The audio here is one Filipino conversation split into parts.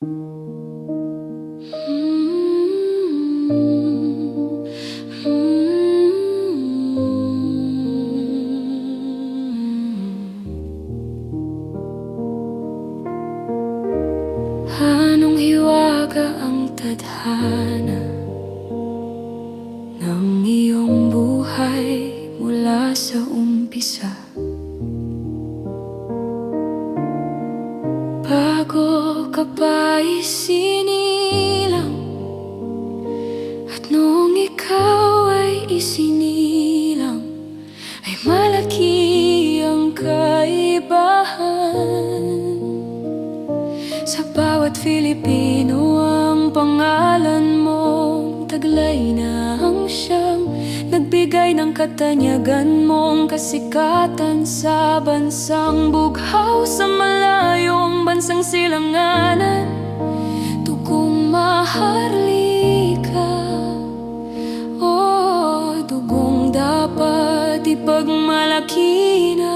Anong hiwaga ang tadhana ng iyong buhay mula sa umpisa? Bago ka pa isinilang at noong ikaw ay isinilang, ay malaki ang kaibahan. Sa bawat Filipino ang pangalan mong taglay na ang siyang nagbigay ng katanyagan mong kasikatan sa bansang bughaw, sa malayong bansang silanganan. Dugong maharlika, oh, dugong dapat ipagmalaki na.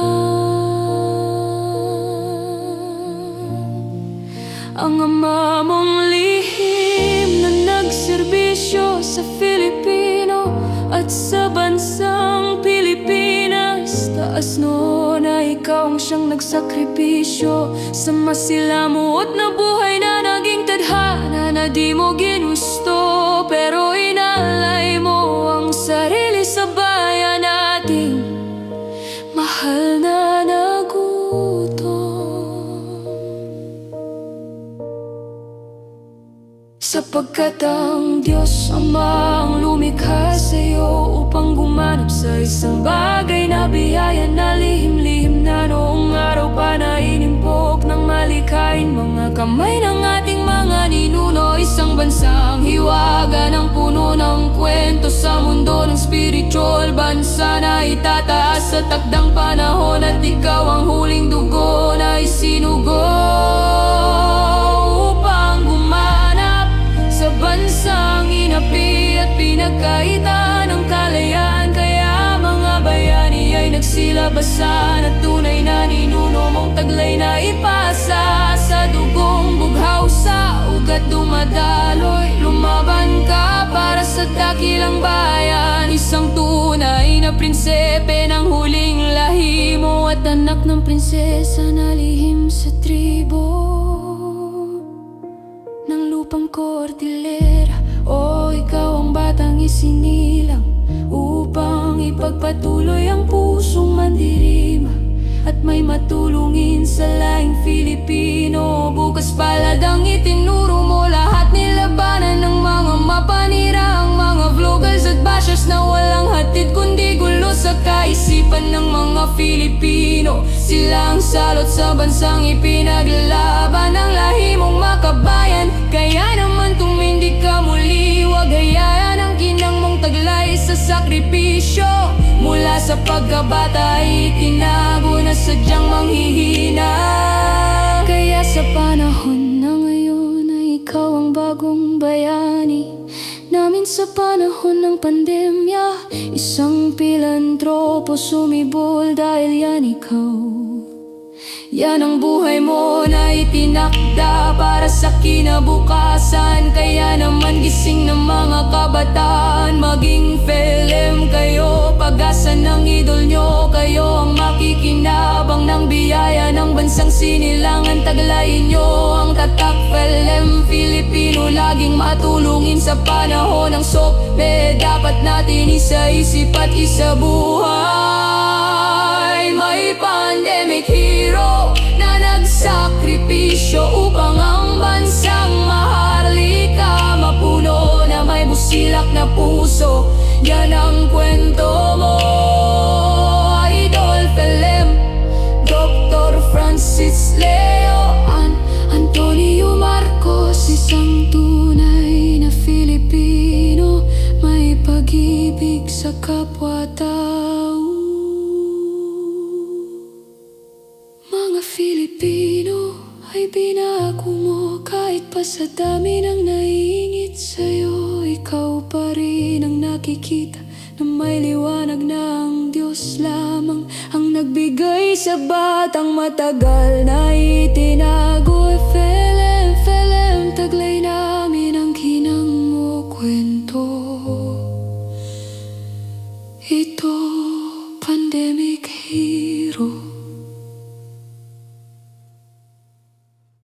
Ang ama mong lihim na nagserbisyo sa Filipino at sa bansang Pilipinas. Taas noon na ikaw ang siyang nagsakripisyo sa masilamot na buhay na naging tadhana na di mo ginusto, pero inalay mo ang sarili sa bayan nating mahal na nagutom. Sapagkat ang Diyos Ama ang lumikha sa'yo upang gumanap sa isang bagay na biyaya na lihim-lihim na noong araw pa na inimpok ng malikain mga kamay ng ating mga ninuno. Isang bansang hiwaga ng puno ng kwento sa mundo ng spiritual, bansa na itataas sa takdang panahon, at ikaw ang huling dugo na isinugo bansang inapi at pinagkaitan ng kalayaan. Kaya mga bayani ay nagsilabasan at tunay na ninuno mong taglay na ipasa. Sa dugong bughaw sa ugat dumadaloy, lumaban ka para sa dakilang bayan. Isang tunay na prinsepe ng huling lahi mo, at anak ng prinsesa na lihim sa tribo ng lupang Cordillera. O ikaw ang batang isinilang upang ipagpatuloy ang pusong mandirima at may matulungin sa laing Filipino. Bukas palad ang itinuro mo, lahat nilabanan ng mga mapanirang mga vloggers at bashers na walang hatid kundi gulo sa kaisipan ng mga Filipino. Sila ang salot sa bansang ipinaglaban ng lahi mong makabayan. Kaya naman tumindi ka muli, wag hayayan ang ginang mong taglay sa sakripisyo. Mula sa pagkabata ay tinago na sadyang manghihina. Kaya sa panahon na ngayon ay ikaw ang bagong bayani namin. Sa panahon ng pandemya, isang pilantropo sumibol dahil yan ikaw. Yan ang buhay mo na itinakda para sa kinabukasan. Kaya naman gising ng mga kabataan, maging film kayo, pag-asa ng idol nyo. Kayo ang makikinabang ng biyaya ng bansang sinilangan. Taglayin nyo ang tatak film Filipino, laging matulungin sa panahon ng sope. Dapat natin isa-isip at isabuhay. May pandemic hero na nagsakripisyo upang ang bansang maharlika mapuno na may busilak na puso. Yan ang kwento mo, Idol Film Dr. Francis Leo Antonio Marcos. Isang tunay na Filipino, may pag-ibig sa kapwa-tao. Mga Filipino ay binago mo kahit pa sa dami ng naiingit sa'yo. Ikaw pa rin ang nakikita na may liwanag na ang Diyos lamang ang nagbigay sa batang matagal na itinago.